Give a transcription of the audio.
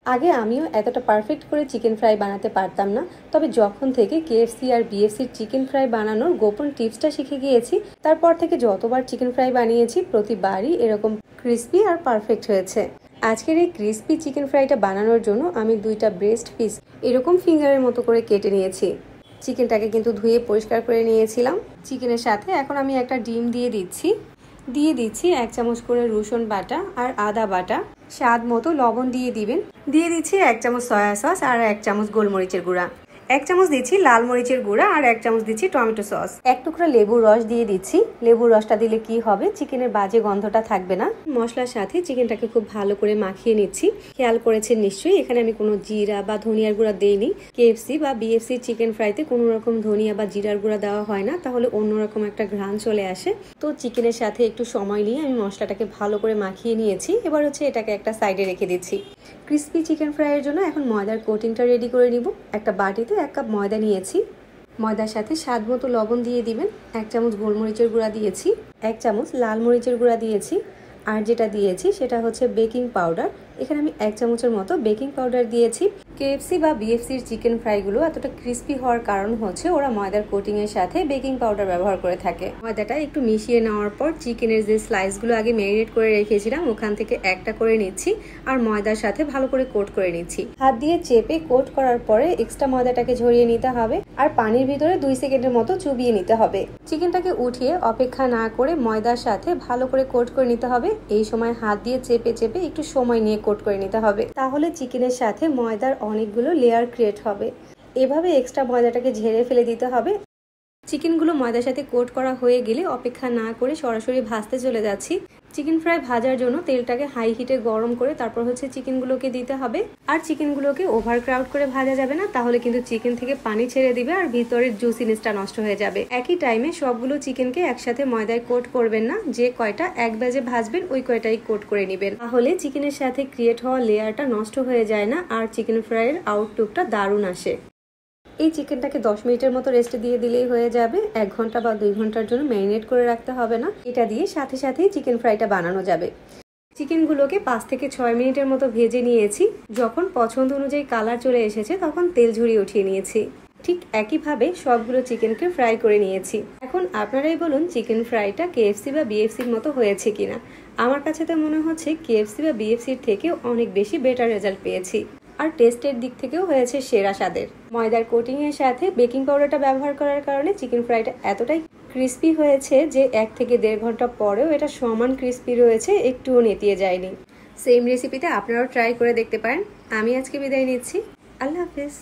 আগে আমিও এতটা পারফেক্ট করে চিকেন ফ্রাই বানাতে পারতাম না, তবে যখন থেকে কেএফসি আর বিএফসির চিকেন ফ্রাই বানানোর গোপন টিপসটা শিখে গিয়েছি, তারপর থেকে যতবার চিকেন ফ্রাই বানিয়েছি প্রতিবারই এরকম ক্রিস্পি আর পারফেক্ট হয়েছে। আজকের এই ক্রিস্পি চিকেন ফ্রাইটা বানানোর জন্য আমি 2টা ব্রেস্ট পিস এরকম ফিঙ্গারের মতো করে কেটে নিয়েছি। চিকেনটাকে কিন্তু ধুয়ে পরিষ্কার করে নিয়েছিলাম। চিকেনের সাথে এখন আমি একটা ডিম দিয়ে দিচ্ছি 1 চামচ করে রসুন বাটা আর আদা বাটা, স্বাদ মতো লবণ দিয়ে দিবেন। দিয়ে দিচ্ছি 1 চামচ সয়া সস আর 1 চামচ গোলমরিচের গুঁড়া, 1 চামচ দিচ্ছি লাল মরিচের গুঁড়া আর 1 চামচ দিচ্ছি টমেটো সস। 1 টুকরা লেবুর রস দিয়ে দিচ্ছি। লেবুর রসটা দিলে কি হবে, চিকেনের বাজে গন্ধটা থাকবে না। মশলার সাথে চিকেনটাকে খুব ভালো করে মাখিয়ে নিচ্ছি। খেয়াল করেছেন নিশ্চয়ই, এখানে আমি কোনো জিরা বা ধনিয়ার গুঁড়া দেইনি। কেএফসি বা বিএফসি চিকেন ফ্রাইতে কোনো রকম ধনিয়া বা জিরার গুঁড়া দেওয়া হয় না, তাহলে অন্যরকম একটা ঘ্রাণ চলে আসে। তো চিকেনের সাথে একটু সময় নিয়ে আমি মশলাটাকে ভালো করে মাখিয়ে নিয়েছি। এবার হচ্ছে এটাকে একটা সাইডে রেখে দিচ্ছি। ক্রিস্পি চিকেন ফ্রাইয়ের জন্য এখন ময়দার কোটিংটা রেডি করে নিব। একটা বাটিতে 1 কাপ ময়দা নিয়েছি। ময়দার সাথে স্বাদ মতো লবণ দিয়ে দিবেন। 1 চামচ গোলমরিচের গুঁড়া দিয়েছি, 1 চামচ লাল মরিচের গুঁড়া দিয়েছি, আর যেটা দিয়েছি সেটা হচ্ছে বেকিং পাউডার। এখানে আমি 1 চামচের মতো বেকিং পাউডার দিয়েছি। কেএফসি বা বিএফসির চিকেন ফ্রাইগুলো এতটা ক্রিস্পি হওয়ার কারণ হচ্ছে ওরা ময়দার কোটিং এর সাথে বেকিং পাউডার ব্যবহার করে থাকে। ময়দাটা একটু মিশিয়ে নেওয়ার পর চিকেনের যে স্লাইসগুলো আগে ম্যারিনেট করে রেখেছিলাম ওখান থেকে একটা করে নিচ্ছি আর ময়দার সাথে ভালো করে কোট করে নিচ্ছি। হাত দিয়ে চেপে কোট করার পরে এক্সট্রা ময়দাটাকে ঝরিয়ে নিতে হবে আর পানির ভিতরে 2 সেকেন্ডের মতো চুবিয়ে নিতে হবে। চিকেনটাকে উঠিয়ে অপেক্ষা না করে ময়দার সাথে ভালো করে কোট করে নিতে হবে। এই সময় হাত দিয়ে চেপে চেপে একটু সময় নিয়ে কোট করে নিতে হবে, তাহলে চিকেনের সাথে ময়দার অনেকগুলো লেয়ার ক্রিয়েট হবে। এভাবে এক্সট্রা ময়দাটাকে ঝেড়ে ফেলে দিতে হবে। চিকেনগুলো ময়দার সাথে কোট করা হয়ে গেলে অপেক্ষা না করে সরাসরি ভাজতে চলে যাচ্ছি। চিকেন ফ্রাই ভাজার জন্য তেলটাকে হাই হিটে গরম করে তারপর হচ্ছে চিকেনগুলোকে দিতে হবে। আর চিকেনগুলোকে ওভার ক্রাউড করে ভাজা যাবে না, তাহলে কিন্তু চিকেন থেকে পানি ছেড়ে দিবে আর ভিতরের জুসিনেসটা নষ্ট হয়ে যাবে। একই টাইমে সবগুলো চিকেনকে একসাথে ময়দায় কোট করবেন না, যে কয়টা এক ব্যাচে ভাজবেন ওই কয়টাই কোট করে নেবেন, তাহলে চিকেনের সাথে ক্রিয়েট হওয়া লেয়ারটা নষ্ট হয়ে যায় না আর চিকেন ফ্রাইয়ের আউটলুকটা দারুণ আসে। এই চিকেনটাকে 10 মিনিটের মতো রেস্টে দিয়ে দিলেই হয়ে যাবে। 1 ঘন্টা বা 2 ঘন্টার জন্য ম্যারিনেট করে রাখতে হবে না। এটা দিয়ে সাথে সাথেই চিকেন ফ্রাইটা বানানো যাবে। চিকেনগুলোকে 5 থেকে 6 মিনিটের মতো ভেজে নিয়েছি। যখন পছন্দ অনুযায়ী কালার চলে এসেছে তখন তেল ঝরিয়ে উঠিয়ে নিয়েছি। ঠিক একইভাবে সবগুলো চিকেনকে ফ্রাই করে নিয়েছি। এখন আপনারাই বলুন চিকেন ফ্রাইটা কেএফসি বা বিএফসির মতো হয়েছে কিনা। আমার কাছে তো মনে হচ্ছে কেএফসি বা বিএফসির থেকেও অনেক বেশি বেটার রেজাল্ট পেয়েছি আর টেস্টের দিক থেকেও হয়েছে সেরা স্বাদের। ময়দার কোটিং এর সাথে বেকিং পাউডারটা ব্যবহার করার কারণে চিকেন ফ্রাইটা এতটাই ক্রিস্পি হয়েছে যে 1 থেকে 1.5 ঘন্টা পরেও এটা সমান ক্রিস্পি রয়েছে, একটুও নেতিয়ে যায়নি। সেম রেসিপিতে আপনারাও ট্রাই করে দেখতে পারেন। আমি আজকে বিদায় নিচ্ছি। আল্লাহ হাফেজ।